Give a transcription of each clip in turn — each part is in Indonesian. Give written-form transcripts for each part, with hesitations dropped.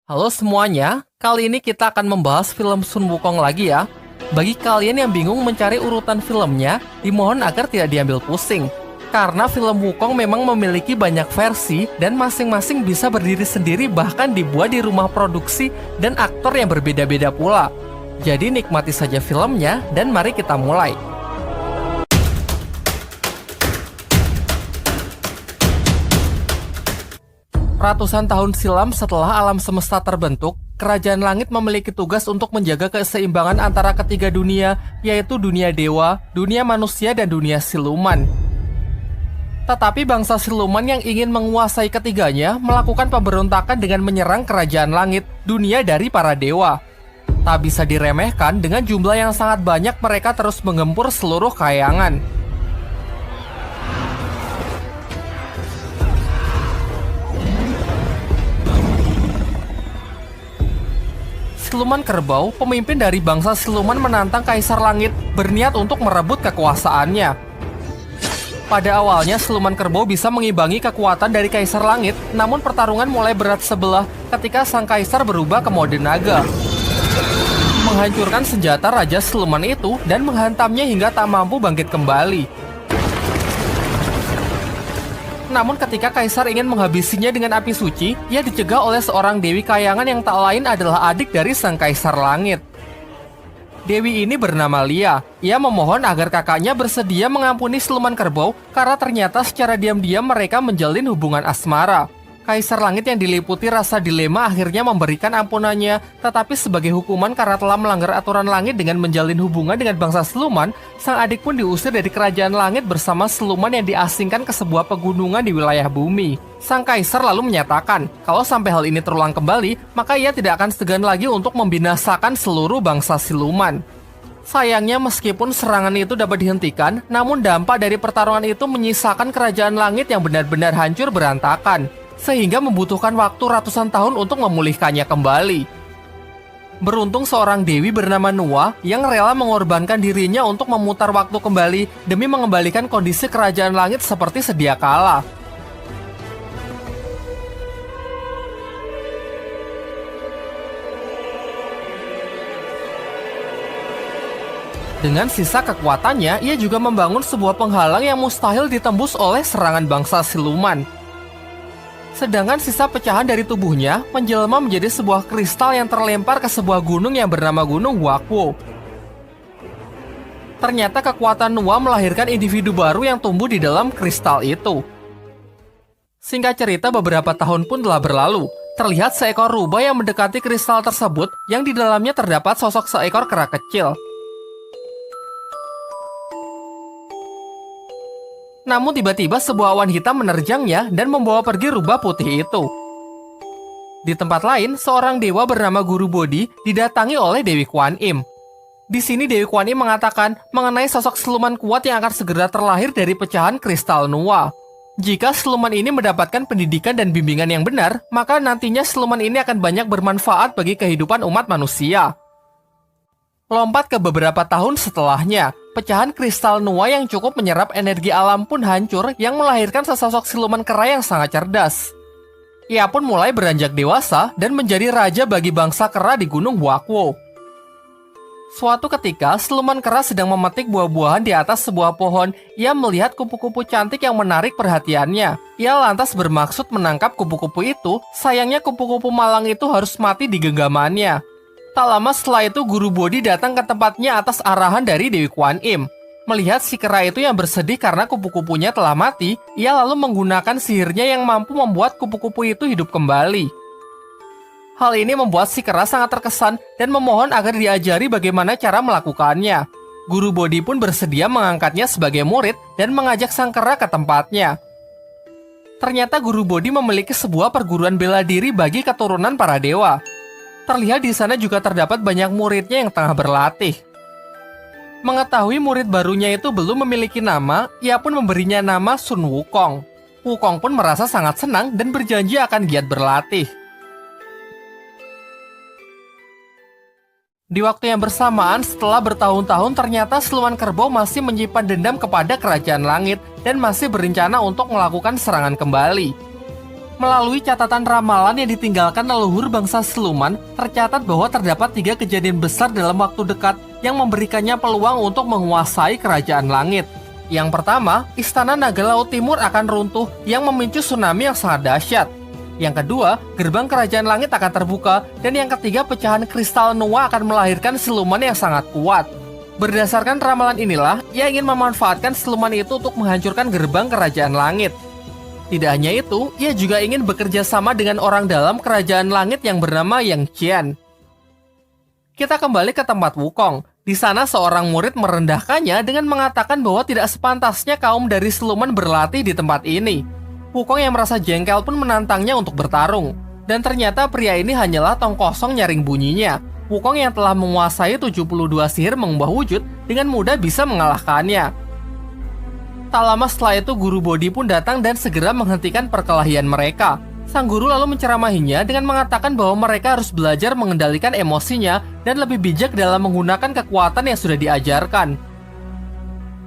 Halo semuanya, kali ini kita akan membahas film Sun Wukong lagi ya. Bagi kalian yang bingung mencari urutan filmnya, dimohon agar tidak diambil pusing. Karena film Wukong memang memiliki banyak versi dan masing-masing bisa berdiri sendiri bahkan dibuat di rumah produksi dan aktor yang berbeda-beda pula. Jadi nikmati saja filmnya dan mari kita mulai. Ratusan tahun silam setelah alam semesta terbentuk, Kerajaan Langit memiliki tugas untuk menjaga keseimbangan antara ketiga dunia, yaitu dunia dewa, dunia manusia, dan dunia siluman. Tetapi bangsa siluman yang ingin menguasai ketiganya melakukan pemberontakan dengan menyerang Kerajaan Langit, dunia dari para dewa. Tak bisa diremehkan, dengan jumlah yang sangat banyak mereka terus menggempur seluruh kayangan. Siluman Kerbau, pemimpin dari bangsa siluman menantang Kaisar Langit, berniat untuk merebut kekuasaannya. Pada awalnya, Siluman Kerbau bisa mengimbangi kekuatan dari Kaisar Langit, namun pertarungan mulai berat sebelah ketika sang Kaisar berubah ke mode naga. Menghancurkan senjata Raja Siluman itu dan menghantamnya hingga tak mampu bangkit kembali. Namun ketika Kaisar ingin menghabisinya dengan api suci, ia dicegah oleh seorang Dewi Kayangan yang tak lain adalah adik dari sang Kaisar Langit. Dewi ini bernama Lia. Ia memohon agar kakaknya bersedia mengampuni Siluman Kerbau karena ternyata secara diam-diam mereka menjalin hubungan asmara. Kaisar Langit yang diliputi rasa dilema akhirnya memberikan ampunannya, tetapi sebagai hukuman karena telah melanggar aturan langit dengan menjalin hubungan dengan bangsa siluman, sang adik pun diusir dari Kerajaan Langit bersama siluman yang diasingkan ke sebuah pegunungan di wilayah bumi. Sang Kaisar lalu menyatakan, kalau sampai hal ini terulang kembali, maka ia tidak akan segan lagi untuk membinasakan seluruh bangsa siluman. Sayangnya meskipun serangan itu dapat dihentikan, namun dampak dari pertarungan itu menyisakan Kerajaan Langit yang benar-benar hancur berantakan, sehingga membutuhkan waktu ratusan tahun untuk memulihkannya kembali. Beruntung seorang dewi bernama Nuwa yang rela mengorbankan dirinya untuk memutar waktu kembali demi mengembalikan kondisi Kerajaan Langit seperti sedia kala. Dengan sisa kekuatannya, ia juga membangun sebuah penghalang yang mustahil ditembus oleh serangan bangsa siluman. Sedangkan sisa pecahan dari tubuhnya menjelma menjadi sebuah kristal yang terlempar ke sebuah gunung yang bernama Gunung Wakwo. Ternyata kekuatan Nuwa melahirkan individu baru yang tumbuh di dalam kristal itu. Singkat cerita, beberapa tahun pun telah berlalu. Terlihat seekor rubah yang mendekati kristal tersebut yang di dalamnya terdapat sosok seekor kera kecil. Namun tiba-tiba sebuah awan hitam menerjangnya dan membawa pergi rubah putih itu. Di tempat lain, seorang dewa bernama Guru Bodhi didatangi oleh Dewi Kuan Im. Di sini Dewi Kuan Im mengatakan mengenai sosok siluman kuat yang akan segera terlahir dari pecahan kristal Nuwa. Jika siluman ini mendapatkan pendidikan dan bimbingan yang benar, maka nantinya siluman ini akan banyak bermanfaat bagi kehidupan umat manusia. Lompat ke beberapa tahun setelahnya, pecahan kristal Nuwa yang cukup menyerap energi alam pun hancur yang melahirkan sesosok siluman kera yang sangat cerdas. Ia pun mulai beranjak dewasa dan menjadi raja bagi bangsa kera di Gunung Wakwo. Suatu ketika, siluman kera sedang memetik buah-buahan di atas sebuah pohon. Ia melihat kupu-kupu cantik yang menarik perhatiannya. Ia lantas bermaksud menangkap kupu-kupu itu, sayangnya kupu-kupu malang itu harus mati di genggamannya. Tak lama setelah itu, Guru Bodhi datang ke tempatnya atas arahan dari Dewi Kuan Im. Melihat si kera itu yang bersedih karena kupu-kupunya telah mati, ia lalu menggunakan sihirnya yang mampu membuat kupu-kupu itu hidup kembali. Hal ini membuat si kera sangat terkesan dan memohon agar diajari bagaimana cara melakukannya. Guru Bodhi pun bersedia mengangkatnya sebagai murid dan mengajak sang kera ke tempatnya. Ternyata Guru Bodhi memiliki sebuah perguruan bela diri bagi keturunan para dewa. Terlihat di sana juga terdapat banyak muridnya yang tengah berlatih. Mengetahui murid barunya itu belum memiliki nama, ia pun memberinya nama Sun Wukong. Wukong pun merasa sangat senang dan berjanji akan giat berlatih. Di waktu yang bersamaan, setelah bertahun-tahun, ternyata Siluman Kerbau masih menyimpan dendam kepada Kerajaan Langit dan masih berencana untuk melakukan serangan kembali. Melalui catatan ramalan yang ditinggalkan leluhur bangsa siluman, tercatat bahwa terdapat 3 kejadian besar dalam waktu dekat yang memberikannya peluang untuk menguasai kerajaan langit. Yang pertama, Istana Naga Laut Timur akan runtuh yang memicu tsunami yang sangat dahsyat. Yang kedua, gerbang kerajaan langit akan terbuka. Dan yang ketiga, pecahan kristal Noah akan melahirkan siluman yang sangat kuat. Berdasarkan ramalan inilah, ia ingin memanfaatkan siluman itu untuk menghancurkan gerbang kerajaan langit. Tidak hanya itu, ia juga ingin bekerja sama dengan orang dalam kerajaan langit yang bernama Yang Qian. Kita kembali ke tempat Wukong. Di sana seorang murid merendahkannya dengan mengatakan bahwa tidak sepantasnya kaum dari siluman berlatih di tempat ini. Wukong yang merasa jengkel pun menantangnya untuk bertarung. Dan ternyata pria ini hanyalah tong kosong nyaring bunyinya. Wukong yang telah menguasai 72 sihir mengubah wujud dengan mudah bisa mengalahkannya. Tak lama setelah itu guru Bodhi pun datang dan segera menghentikan perkelahian mereka. Sang guru lalu menceramahinya dengan mengatakan bahwa mereka harus belajar mengendalikan emosinya dan lebih bijak dalam menggunakan kekuatan yang sudah diajarkan.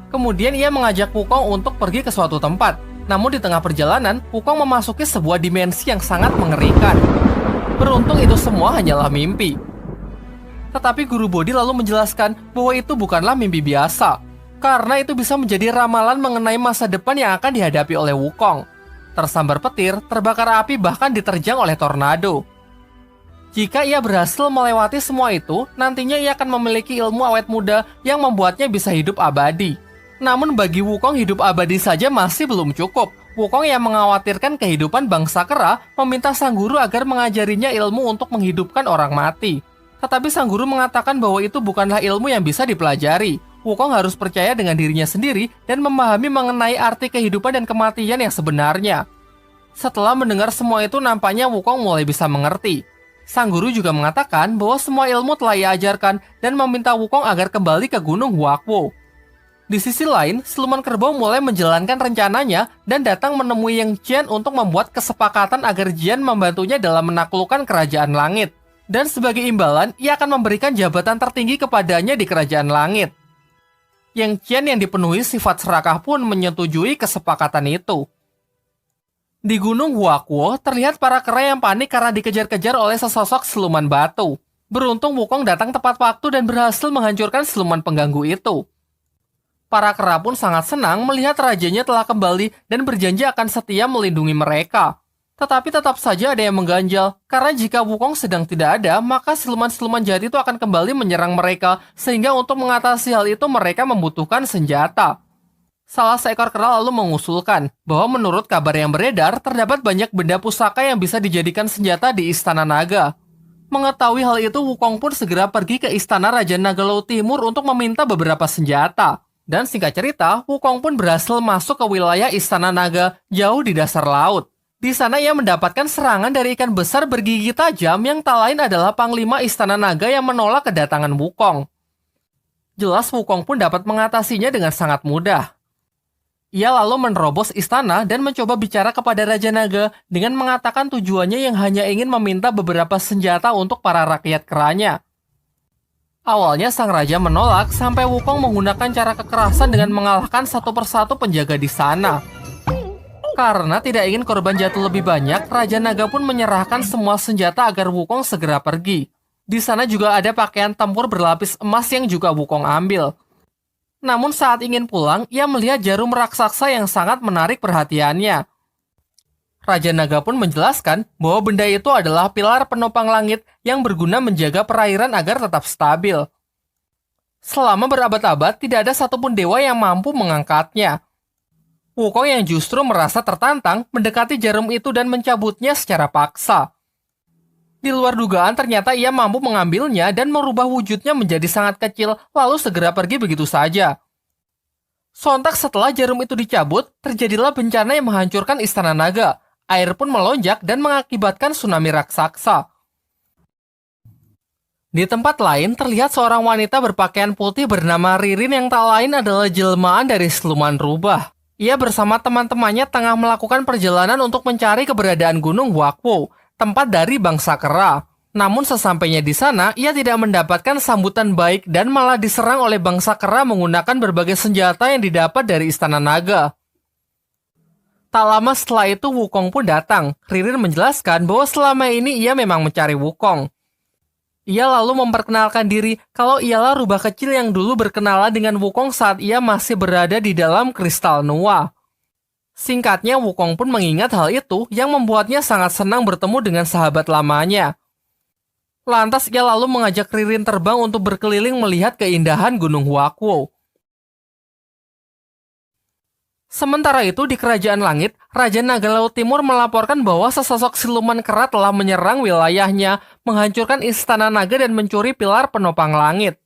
Kemudian ia mengajak Wukong untuk pergi ke suatu tempat. Namun di tengah perjalanan, Wukong memasuki sebuah dimensi yang sangat mengerikan. Beruntung itu semua hanyalah mimpi. Tetapi guru Bodhi lalu menjelaskan bahwa itu bukanlah mimpi biasa. Karena itu bisa menjadi ramalan mengenai masa depan yang akan dihadapi oleh Wukong. Tersambar petir, terbakar api, bahkan diterjang oleh tornado. Jika ia berhasil melewati semua itu, nantinya ia akan memiliki ilmu awet muda yang membuatnya bisa hidup abadi. Namun bagi Wukong, hidup abadi saja masih belum cukup. Wukong yang mengkhawatirkan kehidupan bangsa kera meminta sang guru agar mengajarinya ilmu untuk menghidupkan orang mati. Tetapi sang guru mengatakan bahwa itu bukanlah ilmu yang bisa dipelajari. Wukong harus percaya dengan dirinya sendiri dan memahami mengenai arti kehidupan dan kematian yang sebenarnya. Setelah mendengar semua itu, nampaknya Wukong mulai bisa mengerti. Sang guru juga mengatakan bahwa semua ilmu telah ia ajarkan dan meminta Wukong agar kembali ke Gunung Huakwo. Di sisi lain, siluman kerbau mulai menjalankan rencananya dan datang menemui Yang Qian untuk membuat kesepakatan agar Jian membantunya dalam menaklukkan kerajaan langit. Dan sebagai imbalan, ia akan memberikan jabatan tertinggi kepadanya di kerajaan langit. Yang Qian yang dipenuhi sifat serakah pun menyetujui kesepakatan itu. Di Gunung Huakwo, terlihat para kera yang panik karena dikejar-kejar oleh sesosok siluman batu. Beruntung Wukong datang tepat waktu dan berhasil menghancurkan siluman pengganggu itu. Para kera pun sangat senang melihat rajanya telah kembali dan berjanji akan setia melindungi mereka. Tetapi tetap saja ada yang mengganjal, karena jika Wukong sedang tidak ada, maka siluman-siluman jahat itu akan kembali menyerang mereka, sehingga untuk mengatasi hal itu mereka membutuhkan senjata. Salah seekor kera lalu mengusulkan bahwa menurut kabar yang beredar, terdapat banyak benda pusaka yang bisa dijadikan senjata di Istana Naga. Mengetahui hal itu, Wukong pun segera pergi ke Istana Raja Naga Laut Timur untuk meminta beberapa senjata. Dan singkat cerita, Wukong pun berhasil masuk ke wilayah Istana Naga jauh di dasar laut. Di sana ia mendapatkan serangan dari ikan besar bergigi tajam yang tak lain adalah Panglima Istana Naga yang menolak kedatangan Wukong. Jelas Wukong pun dapat mengatasinya dengan sangat mudah. Ia lalu menerobos istana dan mencoba bicara kepada Raja Naga dengan mengatakan tujuannya yang hanya ingin meminta beberapa senjata untuk para rakyat keranya. Awalnya sang raja menolak sampai Wukong menggunakan cara kekerasan dengan mengalahkan satu persatu penjaga di sana. Karena tidak ingin korban jatuh lebih banyak, Raja Naga pun menyerahkan semua senjata agar Wukong segera pergi. Di sana juga ada pakaian tempur berlapis emas yang juga Wukong ambil. Namun saat ingin pulang, ia melihat jarum raksasa yang sangat menarik perhatiannya. Raja Naga pun menjelaskan bahwa benda itu adalah pilar penopang langit yang berguna menjaga perairan agar tetap stabil. Selama berabad-abad, tidak ada satupun dewa yang mampu mengangkatnya. Wukong yang justru merasa tertantang mendekati jarum itu dan mencabutnya secara paksa. Di luar dugaan ternyata ia mampu mengambilnya dan merubah wujudnya menjadi sangat kecil lalu segera pergi begitu saja. Sontak setelah jarum itu dicabut, terjadilah bencana yang menghancurkan Istana Naga. Air pun melonjak dan mengakibatkan tsunami raksasa. Di tempat lain terlihat seorang wanita berpakaian putih bernama Ririn yang tak lain adalah jelmaan dari siluman rubah. Ia bersama teman-temannya tengah melakukan perjalanan untuk mencari keberadaan Gunung Huakwo, tempat dari bangsa kera. Namun sesampainya di sana, ia tidak mendapatkan sambutan baik dan malah diserang oleh bangsa kera menggunakan berbagai senjata yang didapat dari Istana Naga. Tak lama setelah itu Wukong pun datang. Ririn menjelaskan bahwa selama ini ia memang mencari Wukong. Ia lalu memperkenalkan diri kalau ialah rubah kecil yang dulu berkenalan dengan Wukong saat ia masih berada di dalam kristal Nuwa. Singkatnya, Wukong pun mengingat hal itu yang membuatnya sangat senang bertemu dengan sahabat lamanya. Lantas ia lalu mengajak Ririn terbang untuk berkeliling melihat keindahan Gunung Huakuo. Sementara itu di Kerajaan Langit, Raja Naga Laut Timur melaporkan bahwa sesosok siluman kera telah menyerang wilayahnya, menghancurkan istana naga dan mencuri pilar penopang langit.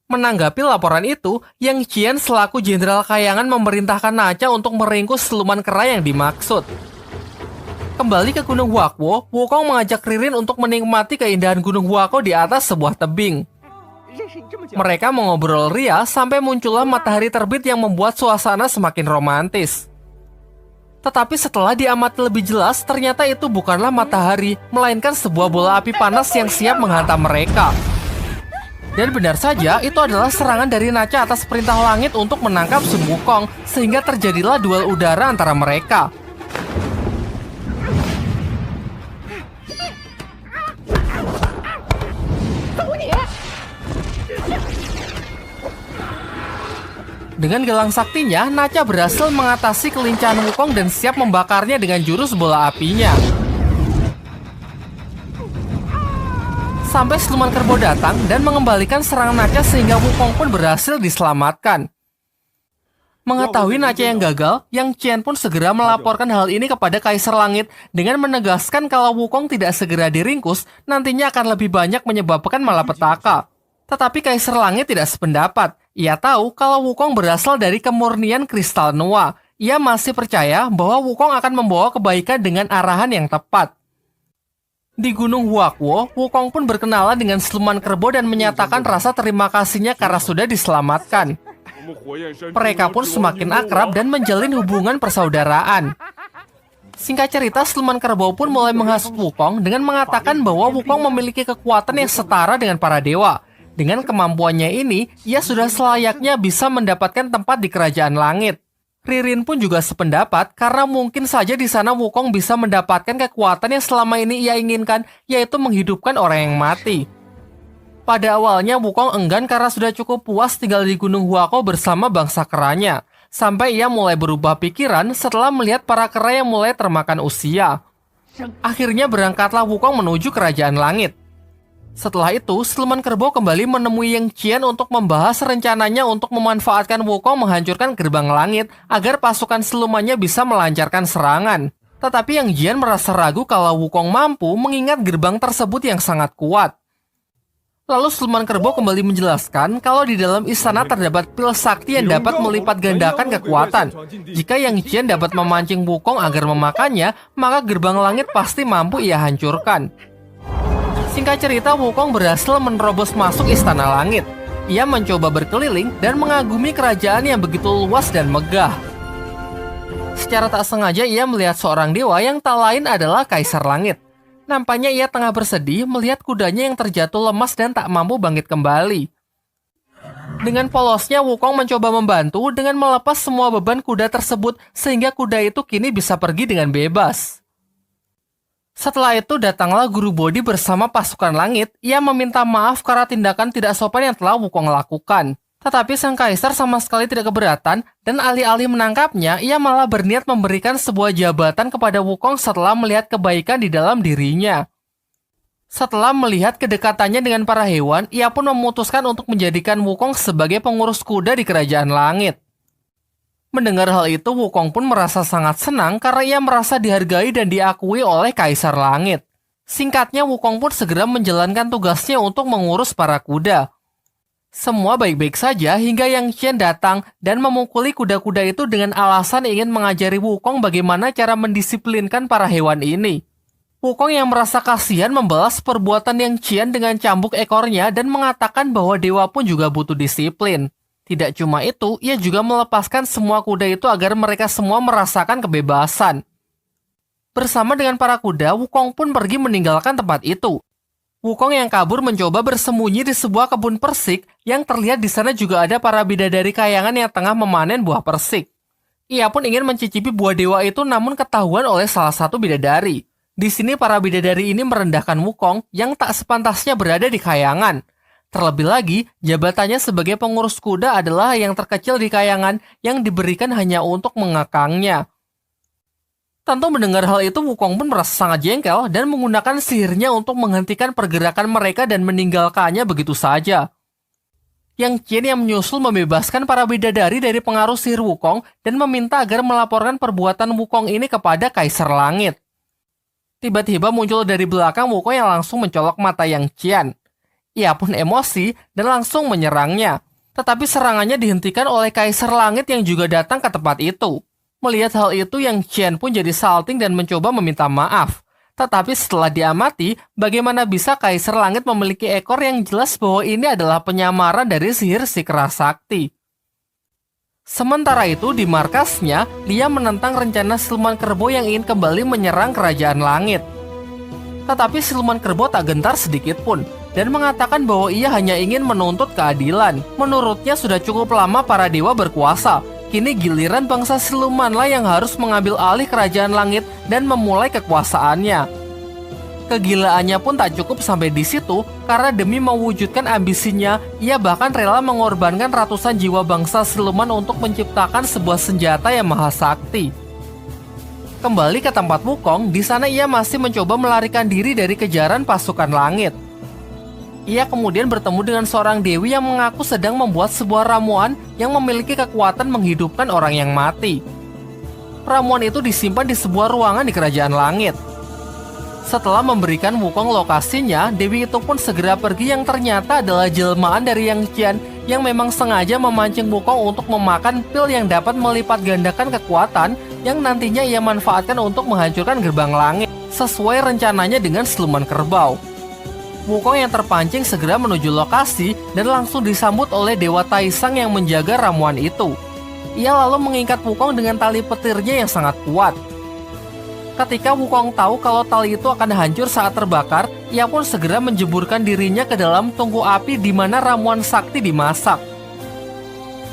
Menanggapi laporan itu, Yang Qian selaku Jenderal Kayangan memerintahkan Nacha untuk meringkus siluman kera yang dimaksud. Kembali ke Gunung Huakuo, Wukong mengajak Ririn untuk menikmati keindahan Gunung Huakuo di atas sebuah tebing. Mereka mengobrol ria sampai muncullah matahari terbit yang membuat suasana semakin romantis. Tetapi setelah diamati lebih jelas, ternyata itu bukanlah matahari, melainkan sebuah bola api panas yang siap menghantam mereka. Dan benar saja, itu adalah serangan dari Nacha atas perintah langit untuk menangkap Sun Wukong, sehingga terjadilah duel udara antara mereka. Dengan gelang saktinya, Nacha berhasil mengatasi kelincahan Wukong dan siap membakarnya dengan jurus bola apinya. Sampai siluman kerbau datang dan mengembalikan serangan Nacha sehingga Wukong pun berhasil diselamatkan. Mengetahui Nacha yang gagal, Yang Qian pun segera melaporkan hal ini kepada Kaisar Langit dengan menegaskan kalau Wukong tidak segera diringkus, nantinya akan lebih banyak menyebabkan malapetaka. Tetapi Kaisar Langit tidak sependapat. Ia tahu kalau Wukong berasal dari kemurnian kristal Nuwa. Ia masih percaya bahwa Wukong akan membawa kebaikan dengan arahan yang tepat. Di Gunung Huakuo, Wukong pun berkenalan dengan siluman kerbau dan menyatakan rasa terima kasihnya karena sudah diselamatkan. Mereka pun semakin akrab dan menjalin hubungan persaudaraan. Singkat cerita, siluman kerbau pun mulai menghasut Wukong dengan mengatakan bahwa Wukong memiliki kekuatan yang setara dengan para dewa. Dengan kemampuannya ini, ia sudah selayaknya bisa mendapatkan tempat di Kerajaan Langit. Ririn pun juga sependapat karena mungkin saja di sana Wukong bisa mendapatkan kekuatan yang selama ini ia inginkan, yaitu menghidupkan orang yang mati. Pada awalnya Wukong enggan karena sudah cukup puas tinggal di Gunung Huakuo bersama bangsa keranya. Sampai ia mulai berubah pikiran setelah melihat para kera yang mulai termakan usia. Akhirnya berangkatlah Wukong menuju Kerajaan Langit. Setelah itu, siluman kerbau kembali menemui Yang Qian untuk membahas rencananya untuk memanfaatkan Wukong menghancurkan gerbang langit agar pasukan silumannya bisa melancarkan serangan. Tetapi Yang Qian merasa ragu kalau Wukong mampu mengingat gerbang tersebut yang sangat kuat. Lalu siluman kerbau kembali menjelaskan kalau di dalam istana terdapat pil sakti yang dapat melipat gandakan kekuatan. Jika Yang Qian dapat memancing Wukong agar memakannya, maka gerbang langit pasti mampu ia hancurkan. Singkat cerita, Wukong berhasil menerobos masuk istana langit. Ia mencoba berkeliling dan mengagumi kerajaan yang begitu luas dan megah. Secara tak sengaja ia melihat seorang dewa yang tak lain adalah Kaisar Langit. Nampaknya ia tengah bersedih melihat kudanya yang terjatuh lemas dan tak mampu bangkit kembali. Dengan polosnya, Wukong mencoba membantu dengan melepas semua beban kuda tersebut sehingga kuda itu kini bisa pergi dengan bebas. Setelah itu datanglah Guru Bodhi bersama pasukan langit. Ia meminta maaf karena tindakan tidak sopan yang telah Wukong lakukan. Tetapi sang kaisar sama sekali tidak keberatan dan alih-alih menangkapnya, ia malah berniat memberikan sebuah jabatan kepada Wukong setelah melihat kebaikan di dalam dirinya. Setelah melihat kedekatannya dengan para hewan, ia pun memutuskan untuk menjadikan Wukong sebagai pengurus kuda di Kerajaan Langit. Mendengar hal itu, Wukong pun merasa sangat senang karena ia merasa dihargai dan diakui oleh Kaisar Langit. Singkatnya, Wukong pun segera menjalankan tugasnya untuk mengurus para kuda. Semua baik-baik saja hingga Yang Qian datang dan memukuli kuda-kuda itu dengan alasan ingin mengajari Wukong bagaimana cara mendisiplinkan para hewan ini. Wukong yang merasa kasihan membalas perbuatan Yang Qian dengan cambuk ekornya dan mengatakan bahwa dewa pun juga butuh disiplin. Tidak cuma itu, ia juga melepaskan semua kuda itu agar mereka semua merasakan kebebasan. Bersama dengan para kuda, Wukong pun pergi meninggalkan tempat itu. Wukong yang kabur mencoba bersembunyi di sebuah kebun persik yang terlihat di sana juga ada para bidadari kayangan yang tengah memanen buah persik. Ia pun ingin mencicipi buah dewa itu namun ketahuan oleh salah satu bidadari. Di sini para bidadari ini merendahkan Wukong yang tak sepantasnya berada di kayangan. Terlebih lagi, jabatannya sebagai pengurus kuda adalah yang terkecil di kayangan yang diberikan hanya untuk mengekangnya. Tentu mendengar hal itu, Wukong pun merasa sangat jengkel dan menggunakan sihirnya untuk menghentikan pergerakan mereka dan meninggalkannya begitu saja. Yang Qian yang menyusul membebaskan para bidadari dari pengaruh sihir Wukong dan meminta agar melaporkan perbuatan Wukong ini kepada Kaisar Langit. Tiba-tiba muncul dari belakang Wukong yang langsung mencolok mata Yang Qian. Ia pun emosi dan langsung menyerangnya. Tetapi serangannya dihentikan oleh Kaisar Langit yang juga datang ke tempat itu. Melihat hal itu, Yang Qian pun jadi salting dan mencoba meminta maaf. Tetapi setelah diamati, bagaimana bisa Kaisar Langit memiliki ekor yang jelas bahwa ini adalah penyamaran dari sihir si keras sakti. Sementara itu, di markasnya, Lia menentang rencana siluman kerbau yang ingin kembali menyerang kerajaan langit. Tetapi siluman kerbau tak gentar sedikit pun, dan mengatakan bahwa ia hanya ingin menuntut keadilan. Menurutnya sudah cukup lama para dewa berkuasa. Kini giliran bangsa silumanlah yang harus mengambil alih kerajaan langit dan memulai kekuasaannya. Kegilaannya pun tak cukup sampai di situ, karena demi mewujudkan ambisinya, ia bahkan rela mengorbankan ratusan jiwa bangsa siluman untuk menciptakan sebuah senjata yang maha sakti. Kembali ke tempat Wukong, di sana ia masih mencoba melarikan diri dari kejaran pasukan langit. Ia kemudian bertemu dengan seorang dewi yang mengaku sedang membuat sebuah ramuan yang memiliki kekuatan menghidupkan orang yang mati. Ramuan itu disimpan di sebuah ruangan di kerajaan langit. Setelah memberikan Wukong lokasinya, dewi itu pun segera pergi yang ternyata adalah jelmaan dari Yang Qian yang memang sengaja memancing Wukong untuk memakan pil yang dapat melipat gandakan kekuatan yang nantinya ia manfaatkan untuk menghancurkan gerbang langit sesuai rencananya dengan siluman kerbau. Wukong yang terpancing segera menuju lokasi dan langsung disambut oleh Dewa Taisang yang menjaga ramuan itu. Ia lalu mengikat Wukong dengan tali petirnya yang sangat kuat. Ketika Wukong tahu kalau tali itu akan hancur saat terbakar, ia pun segera menjeburkan dirinya ke dalam tungku api di mana ramuan sakti dimasak.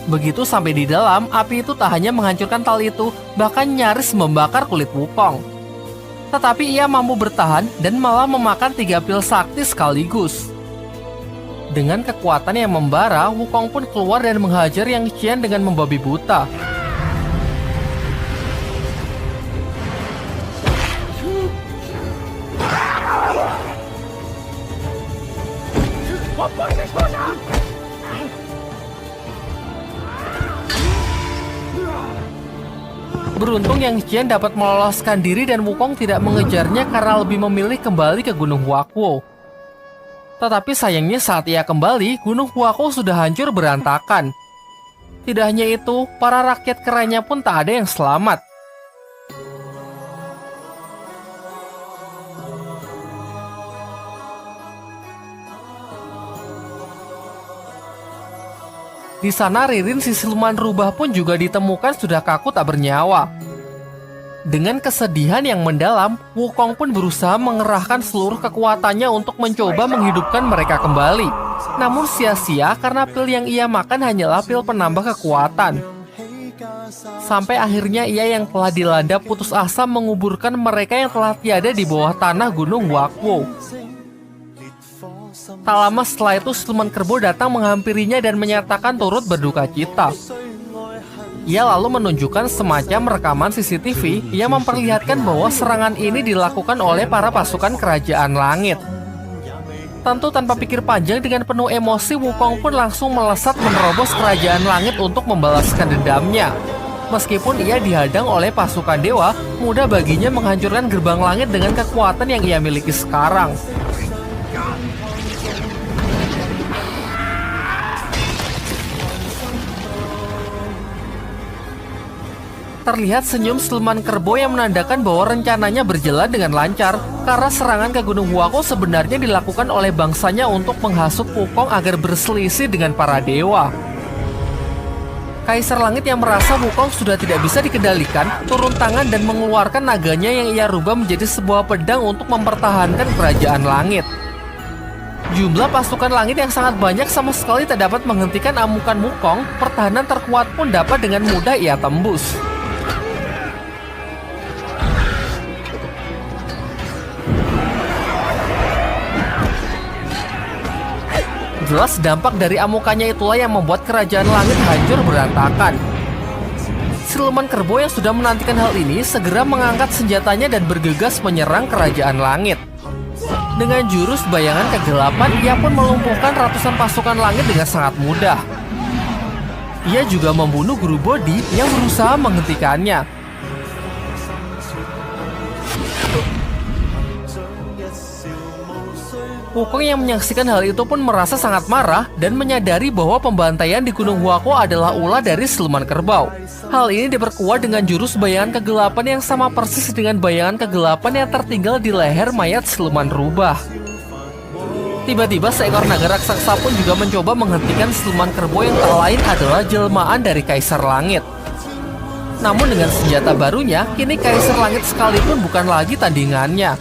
Begitu sampai di dalam, api itu tak hanya menghancurkan tali itu, bahkan nyaris membakar kulit Wukong. Tetapi ia mampu bertahan dan malah memakan 3 pil sakti sekaligus. Dengan kekuatan yang membara, Wukong pun keluar dan menghajar Yang Qian dengan membabi buta. Beruntung Yang Qian dapat meloloskan diri dan Wukong tidak mengejarnya karena lebih memilih kembali ke Gunung Huakuo. Tetapi sayangnya saat ia kembali, Gunung Huakuo sudah hancur berantakan. Tidak hanya itu, para rakyat kerennya pun tak ada yang selamat. Di sana Ririn si siluman rubah pun juga ditemukan sudah kaku tak bernyawa. Dengan kesedihan yang mendalam, Wukong pun berusaha mengerahkan seluruh kekuatannya untuk mencoba menghidupkan mereka kembali. Namun sia-sia karena pil yang ia makan hanyalah pil penambah kekuatan. Sampai akhirnya ia yang telah dilanda putus asa menguburkan mereka yang telah tiada di bawah tanah Gunung Huakuo. Tak lama setelah itu siluman kerbau datang menghampirinya dan menyatakan turut berduka cita. Ia lalu menunjukkan semacam rekaman CCTV yang memperlihatkan bahwa serangan ini dilakukan oleh para pasukan kerajaan langit. Tentu tanpa pikir panjang, dengan penuh emosi Wukong pun langsung melesat menerobos kerajaan langit untuk membalaskan dendamnya. Meskipun ia dihadang oleh pasukan dewa, mudah baginya menghancurkan gerbang langit dengan kekuatan yang ia miliki sekarang. Terlihat senyum siluman kerbau yang menandakan bahwa rencananya berjalan dengan lancar, karena serangan ke Gunung Huakuo sebenarnya dilakukan oleh bangsanya untuk menghasut Wukong agar berselisih dengan para dewa. Kaisar Langit yang merasa Wukong sudah tidak bisa dikendalikan, turun tangan dan mengeluarkan naganya yang ia rubah menjadi sebuah pedang untuk mempertahankan kerajaan langit. Jumlah pasukan langit yang sangat banyak sama sekali tak dapat menghentikan amukan Wukong, pertahanan terkuat pun dapat dengan mudah ia tembus. Jelas dampak dari amukannya itulah yang membuat kerajaan langit hancur berantakan. Siluman kerbau yang sudah menantikan hal ini segera mengangkat senjatanya dan bergegas menyerang kerajaan langit. Dengan jurus bayangan kegelapan, ia pun melumpuhkan ratusan pasukan langit dengan sangat mudah. Ia juga membunuh guru Bodi yang berusaha menghentikannya. Wukong yang menyaksikan hal itu pun merasa sangat marah dan menyadari bahwa pembantaian di Gunung Huako adalah ulah dari siluman kerbau. Hal ini diperkuat dengan jurus bayangan kegelapan yang sama persis dengan bayangan kegelapan yang tertinggal di leher mayat siluman rubah. Tiba-tiba seekor naga raksasa pun juga mencoba menghentikan siluman kerbau yang tak lain adalah jelmaan dari Kaisar Langit. Namun dengan senjata barunya, kini Kaisar Langit sekalipun bukan lagi tandingannya.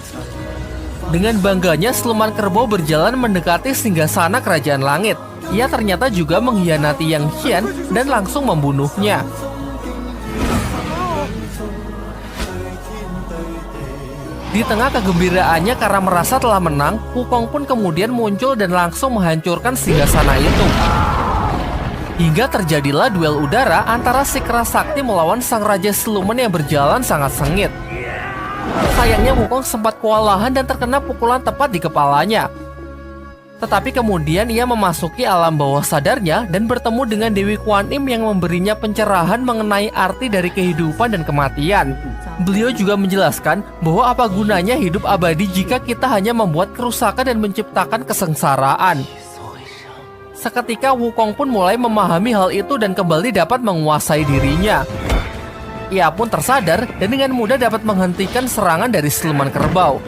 Dengan bangganya, siluman kerbau berjalan mendekati singgasana kerajaan langit. Ia ternyata juga mengkhianati Yang Xian dan langsung membunuhnya. Di tengah kegembiraannya karena merasa telah menang, Wukong pun kemudian muncul dan langsung menghancurkan singgasana itu. Hingga terjadilah duel udara antara si keras sakti melawan sang raja siluman yang berjalan sangat sengit. Sayangnya Wukong sempat kewalahan dan terkena pukulan tepat di kepalanya. Tetapi kemudian ia memasuki alam bawah sadarnya dan bertemu dengan Dewi Kuan Im yang memberinya pencerahan mengenai arti dari kehidupan dan kematian. Beliau juga menjelaskan bahwa apa gunanya hidup abadi jika kita hanya membuat kerusakan dan menciptakan kesengsaraan. Seketika Wukong pun mulai memahami hal itu dan kembali dapat menguasai dirinya. Ia pun tersadar dan dengan mudah dapat menghentikan serangan dari siluman kerbau.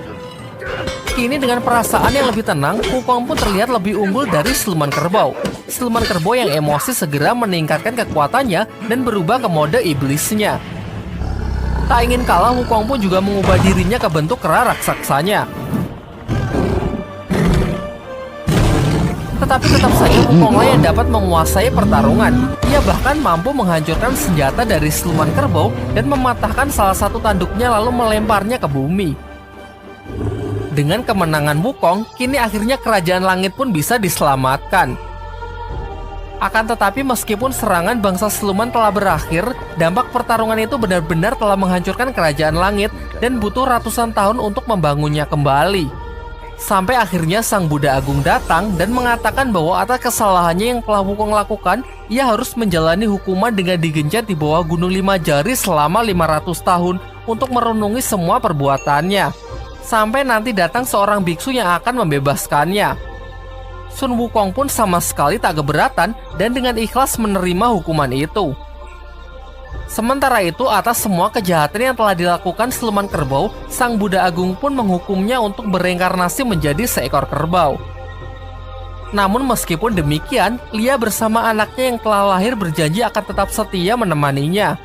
Kini dengan perasaan yang lebih tenang, Wukong pun terlihat lebih unggul dari siluman kerbau. Siluman kerbau yang emosi segera meningkatkan kekuatannya dan berubah ke mode iblisnya. Tak ingin kalah, Wukong pun juga mengubah dirinya ke bentuk kera raksasanya. Tetapi tetap saja Wukonglah yang dapat menguasai pertarungan. Ia bahkan mampu menghancurkan senjata dari siluman kerbau dan mematahkan salah satu tanduknya lalu melemparnya ke bumi. Dengan kemenangan Wukong, kini akhirnya kerajaan langit pun bisa diselamatkan. Akan tetapi meskipun serangan bangsa siluman telah berakhir, dampak pertarungan itu benar-benar telah menghancurkan kerajaan langit dan butuh ratusan tahun untuk membangunnya kembali. Sampai akhirnya Sang Buddha Agung datang dan mengatakan bahwa atas kesalahannya yang telah Wukong lakukan, ia harus menjalani hukuman dengan digencet di bawah Gunung Lima Jari selama 500 tahun untuk merenungi semua perbuatannya. Sampai nanti datang seorang biksu yang akan membebaskannya. Sun Wukong pun sama sekali tak keberatan dan dengan ikhlas menerima hukuman itu. Sementara itu, atas semua kejahatan yang telah dilakukan siluman kerbau, Sang Buddha Agung pun menghukumnya untuk bereinkarnasi menjadi seekor kerbau. Namun meskipun demikian, Lia bersama anaknya yang telah lahir berjanji akan tetap setia menemaninya.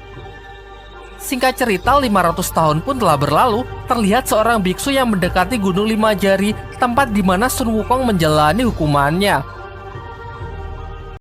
Singkat cerita, 500 tahun pun telah berlalu, terlihat seorang biksu yang mendekati Gunung Lima Jari, tempat di mana Sun Wukong menjalani hukumannya.